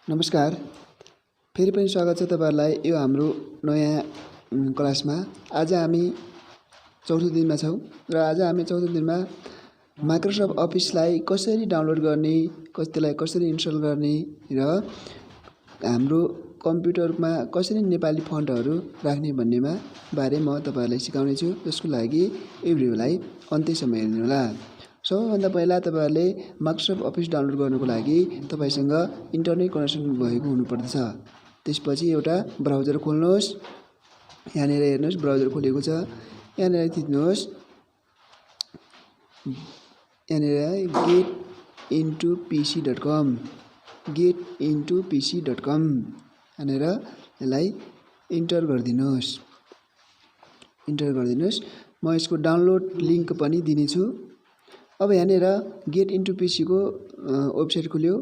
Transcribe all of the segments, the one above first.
नमस्कार। फेरि पनि स्वागत छ तपाईहरुलाई यो हाम्रो नयाँ क्लासमा। आज हामी चौथो दिनमा छौं र आज हामी चौथो दिनमा माइक्रोसफ्ट अफिसलाई कसरी डाउनलोड गर्ने, त्यसलाई कसरी इन्स्टल गर्ने र हाम्रो कम्प्युटरमा कसरी नेपाली फन्टहरू राख्ने भन्नेमा बारे म तपाईहरुलाई सिकाउने छु। त्यसको लागि यो भिडियोलाई अन्त्यसम्म हेर्नु होला। सबैभन्दा पहिला तपाईहरुले माइक्रोसफ्ट अफिस डाउनलोड गर्नको लागि तपाईसँग इन्टरनेट कनेक्सन भएको हुनुपर्दछ। त्यसपछि एउटा ब्राउजर खोल्नुहोस्। यहाँनिर हेर्नुहोस् ब्राउजर खोलेको छ। यहाँनिर थिच्नुहोस्। यहाँनिर getintopc.com getintopc.com यहाँनिर यसलाई इन्टर गरिदिनुहोस्। म यसको डाउनलोड लिंक पनि दिनेछु। अब यहाँनिर गेट इन्टु पीसी को वेबसाइट खुल्यो।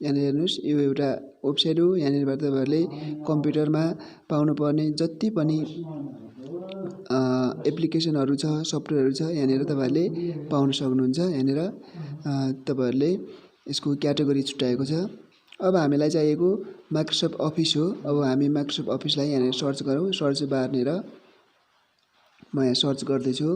यहाँनिर हेर्नुहोस् यो एउटा वेबसाइट हो। यहाँनिरबाट तपाईहरुले कम्प्युटरमा पाउनुपर्ने जति पनि एप्लिकेसनहरु छ, सफ्टवेयरहरु छ, यहाँनिर तपाईहरुले पाउन सक्नुहुन्छ। यहाँनिर तपाईहरुले यसको क्याटेगोरी छुट्याएको छ। अब हामीलाई चाहिएको माइक्रोसफ्ट अफिस हो। अब हामी माइक्रोसफ्ट अफिसलाई यहाँनिर सर्च गरौँ। सर्च बारनिर म यहाँ सर्च गर्दै छु।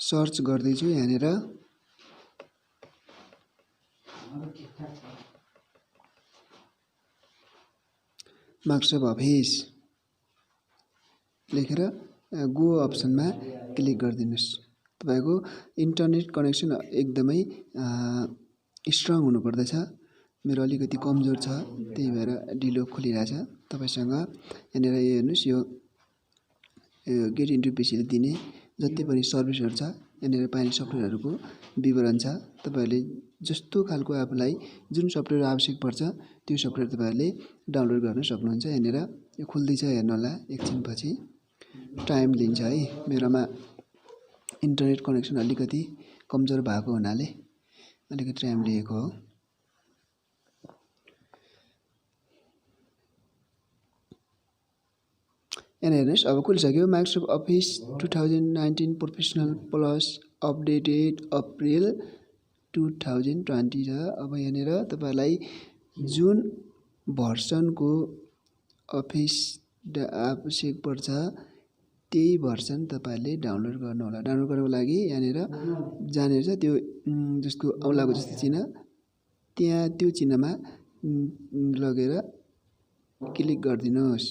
सर्च गर्दैछु यहाँनिर माइक्रोसफ्ट अफिस लेखेर गो अप्सनमा क्लिक गरिदिनुस्। तपाईको इन्टरनेट कनेक्सन एकदमै स्ट्रङ हुनुपर्दछ। मेरो अलिकति कमजोर छ, त्यही भएर ढिलो खोलिरहेछ। तपाईसँग यहाँनिर हेर्नुस् यो गेट इन्टु पीसी ले दिने जति पनि सर्भिसहरु छ, यहाँनिर पाइने सफ्टवेयरहरुको विवरण छ। तपाईहरुले जस्तो खालको आफुलाई जुन सफ्टवेयर आवश्यक पर्छ त्यो सफ्टवेयर तपाईहरुले डाउनलोड गर्न सक्नुहुन्छ। यहाँनिर यो खुल्दै छ, हेर्नु होला एकछिनपछि। टाइम लिन्छ है। मेरोमा इन्टरनेट कनेक्सन अलिकति कमजोर भएको हुनाले अलिकति टाइम लिएको हो। यहाँ हेर्नुस् अब खुलिसक्यो। Microsoft Office 2019 professional plus updated April 2020 छ। अब यहाँनिर तपाईहरुलाई जुन भर्सनको अफिस आवश्यक पर्छ त्यही भर्सन तपाईहरुले डाउनलोड गर्नु होला। डाउनलोड गर्नको लागि यहाँनिर जानेर छ त्यो जस्तो औलाको जस्तो चिन्ह, त्यहाँ त्यो चिन्हमा लगेर क्लिक गरिदिनुहोस्।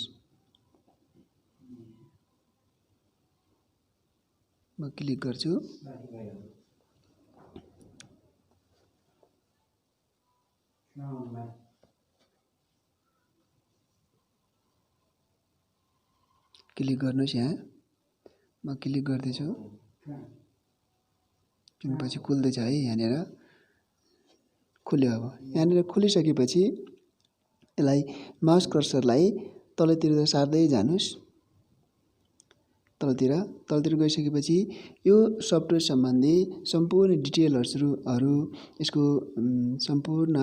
म क्लिक गर्छु। क्लिक गर्नुस् यहाँ। म क्लिक गर्दैछु। पछि खुल्दैछ है। यहाँनिर खुल्यो। अब यहाँनिर खुलिसकेपछि यसलाई माउस कर्सरलाई तलतिर सार्दै जानुस्। तलतिर गइसकेपछि यो सफ्टवेयर सम्बन्धी सम्पूर्ण डिटेलहरु यसको सम्पूर्ण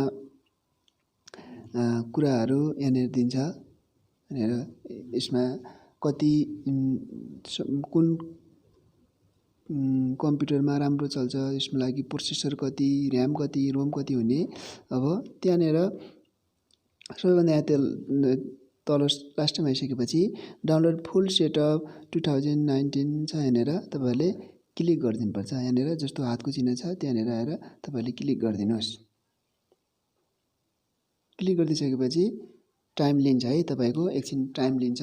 कुराहरु यहाँनिर दिन्छ। यहाँनिर यसमा कति कुन कम्प्युटरमा राम्रो चल्छ, यसको लागि प्रोसेसर कति, र्याम कति, रोम कति हुने। अब त्यहाँनिर सबैभन्दा तल लास्टमा आइसकेपछि डाउनलोड फुल सेटअप 2019 छ। यहाँनिर तपाईहरुले क्लिक गरिदिनु पर्छ। यहाँनिर जस्तो हातको चिन्ह छ त्यहाँनिर आएर तपाईहरुले क्लिक गरिदिनुहोस्। क्लिक गरिदिसकेपछि टाइम लिन्छ है। तपाईको एकछिन टाइम लिन्छ,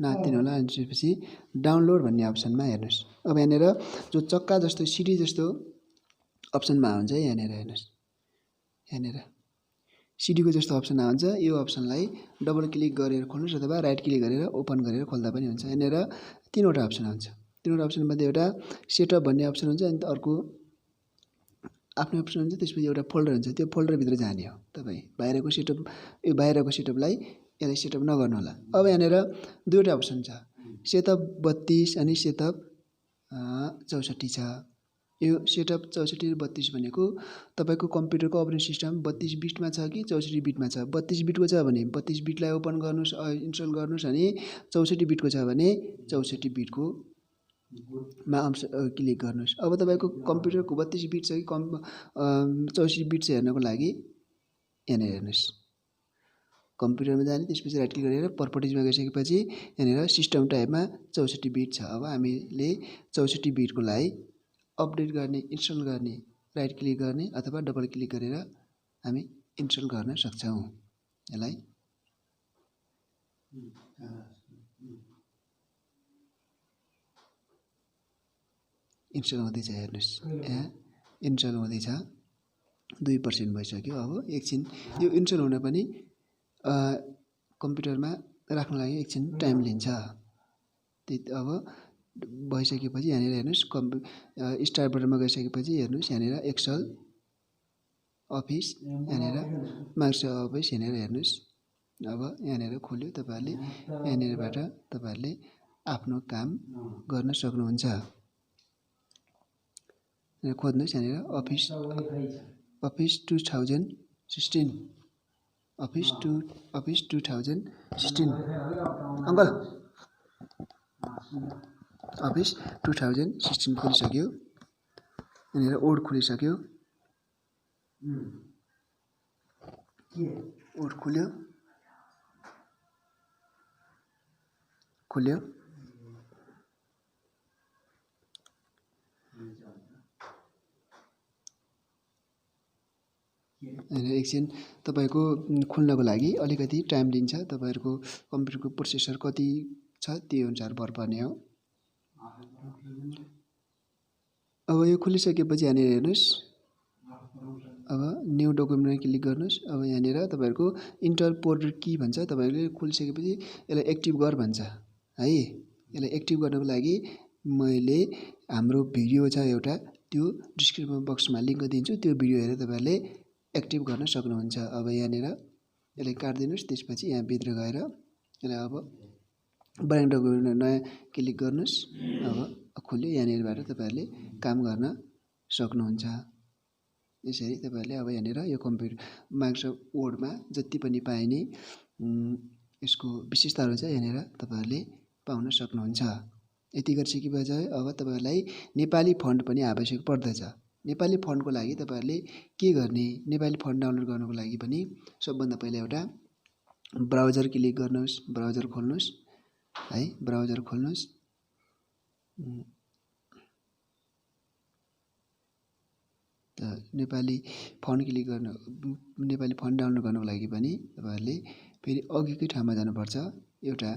नातिनु होला। त्यसपछि डाउनलोड भन्ने अप्सनमा हेर्नुस्। अब यहाँनिर जो चक्का जस्तो सिडी जस्तो अप्सनमा आउँछ है। यहाँनिर हेर्नुस्। यहाँनिर सिडी को जस्तो अप्सन आउँछ। यो अप्सनलाई डबल क्लिक गरेर खोल्नुस् अथवा राइट क्लिक गरेर ओपन गरेर खोल्दा पनि हुन्छ। यहाँनिर तीनवटा अप्सन आउँछ। तीनवटा अप्सन मध्ये एउटा सेटअप भन्ने अप्सन हुन्छ, अनि अर्को आफ्नो अप्सन हुन्छ, त्यसपछि एउटा फोल्डर हुन्छ। त्यो फोल्डर भित्र जाने हो। तपाई बाहिरको सेटअप यो बाहिरको सेटअपलाई यसलाई सेटअप नगर्नु होला। अब यहाँनिर दुईवटा अप्सन छ, सेटअप 32 अनि सेटअप 64 छ। यो सेटअप 64 र 32 भनेको तपाईको कम्प्युटरको अपरेटिङ सिस्टम 32 बिटमा छ कि 64 बिटमा छ। 32 बिटको छ भने 32 बिटलाई ओपन गर्नुस्, इन्स्टल गर्नुस्। अनि 64 बिटको छ भने 64 बिटको मा क्लिक गर्नुहोस्। अब तपाईँको कम्प्युटरको 32 बिट छ कि 64 बिट छ हेर्नको लागि यहाँनिर हेर्नुहोस्, कम्प्युटरमा जाने, त्यसपछि राइट क्लिक गरेर प्रपर्टिजमा गइसकेपछि यहाँनिर सिस्टम टाइपमा 64 बिट छ। अब हामीले 64 बिटको लागि अपडेट गर्ने, इन्स्टल गर्ने, राइट क्लिक गर्ने अथवा डबल क्लिक गरेर हामी इन्स्टल गर्न सक्छौँ। यसलाई इन्स्टल हुँदैछ, हेर्नुहोस् यहाँ इन्स्टल हुँदैछ, 2% भइसक्यो। अब एकछिन यो इन्स्टल हुन पनि कम्प्युटरमा राख्न लागि एकछिन टाइम लिन्छ। अब भइसकेपछि यहाँनिर हेर्नुहोस्, स्टार्ट बटनमा गइसकेपछि हेर्नुहोस् यहाँनिर एक्सेल अफिस, यहाँनिर माइक्रोसफ्ट अफिस यहाँनिर हेर्नुहोस्। अब यहाँनिर खोल्यो, तपाईँहरूले यहाँनिरबाट तपाईँहरूले आफ्नो काम गर्न सक्नुहुन्छ। खोज्नुहोस् यहाँनिर अफिस 2016 अफिस 2016 अङ्कल अफिस 2016 खोलिसक्यो। यहाँनिर वर्ड खोलिसक्यो, वर्ड खोल्यो। एकछिन तपाईँको खोल्नको लागि अलिकति टाइम लिन्छ। तपाईँहरूको कम्प्युटरको प्रोसेसर कति छ त्यो अनुसार भर पर्ने हो। अब यो खोलिसकेपछि यहाँनिर हेर्नुहोस्, अब न्यू डकुमेन्टमा क्लिक गर्नुहोस्। अब यहाँनिर तपाईँहरूको इन्टर पोर्ट की भन्छ, तपाईँहरूले खोलिसकेपछि यसलाई एक्टिभ गर भन्छ है। यसलाई एक्टिभ गर्नको लागि मैले हाम्रो भिडियो छ एउटा, त्यो डिस्क्रिप्सन बक्समा लिङ्क दिन्छु, त्यो भिडियो हेरेर तपाईँहरूले एक्टिभ गर्न सक्नुहुन्छ। अब यहाँनिर यसलाई काटिदिनुहोस्, त्यसपछि यहाँ भित्र गएर यसलाई अब ब्ल्याङ्क डकुमेन्टमा नयाँ क्लिक गर्नुहोस्। अब खोल्यो, यहाँनिरबाट तपाईँहरूले काम गर्न सक्नुहुन्छ। यसरी तपाईँहरूले अब यहाँनिर यो कम्प्युटर माइक्रोसफ्ट वर्डमा जति पनि पाइने यसको विशेषताहरू छ यहाँनिर तपाईँहरूले पाउन सक्नुहुन्छ। यति गरिसकेपछि अब तपाईँहरूलाई नेपाली फन्ट पनि आवश्यक पर्दछ। नेपाली फन्टको लागि तपाईँहरूले के गर्ने, नेपाली फन्ट डाउनलोड गर्नको लागि पनि सबभन्दा पहिला एउटा ब्राउजर क्लिक गर्नुहोस्, ब्राउजर खोल्नुहोस् है, ब्राउजर खोल्नुहोस्। त नेपाली फन्ट क्लिक गर्नु, नेपाली फन्ट डाउनलोड गर्नको लागि पनि तपाईँहरूले फेरि अघिकै ठाउँमा जानुपर्छ। एउटा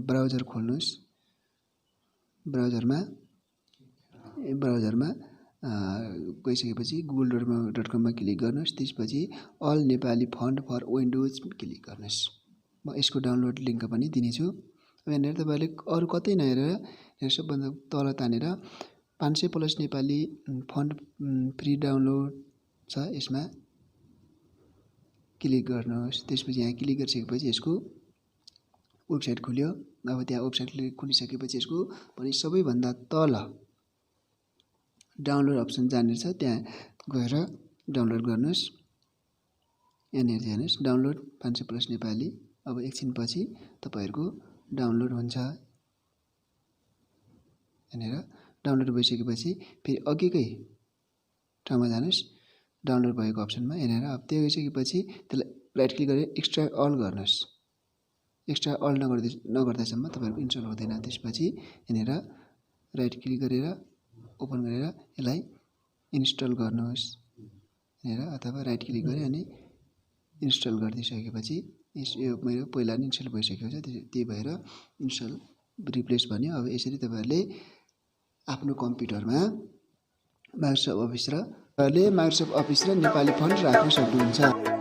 ब्राउजर खोल्नुहोस्, ब्राउजरमा गइसकेपछि google.com क्लिक गर्नुहोस्। त्यसपछि all Nepali font for Windows click गर्नुहोस्। म यसको डाउनलोड लिङ्क पनि दिनेछु। यहाँनिर तपाईँहरूले अरू कतै नहेरेर यहाँ सबभन्दा तल तानेर 500+ नेपाली फन्ट फ्री डाउनलोड छ, यसमा क्लिक गर्नुहोस्। त्यसपछि यहाँ क्लिक गरिसकेपछि यसको वेबसाइट खुल्यो। अब त्यहाँ वेबसाइट खुलिसकेपछि यसको पनि सबैभन्दा तल डाउनलोड अप्सन जहाँनिर छ त्यहाँ गएर डाउनलोड गर्नुहोस्। यहाँनिर हेर्नुहोस् डाउनलोड 500+ नेपाली। अब एकछिनपछि तपाईँहरूको डाउनलोड हुन्छ। यहाँनिर डाउनलोड भइसकेपछि फेरि अघिकै ठाउँमा जानुहोस्, डाउनलोड भएको अप्सनमा। यहाँनिर अब त्यो गइसकेपछि त्यसलाई राइट क्लिक गरेर एक्स्ट्रा अल गर्नुहोस्। एक्स्ट्रा अल नगर्दासम्म तपाईँहरूको इन्स्टल हुँदैन। त्यसपछि यहाँनिर राइट क्लिक गरेर ओपन गरेर यसलाई इन्स्टल गर्नुहोस् यहाँनिर, अथवा राइट क्लिक गरेर अनि इन्स्टल गरिदिइसकेपछि यो मेरो पहिला नै इन्स्टल भइसकेको छ, त्यही भएर इन्स्टल रिप्लेस भन्यो। अब यसरी तपाईँहरूले आफ्नो कम्प्युटरमा माइक्रोसफ्ट अफिस र नेपाली फन्ट राख्न सक्नुहुन्छ।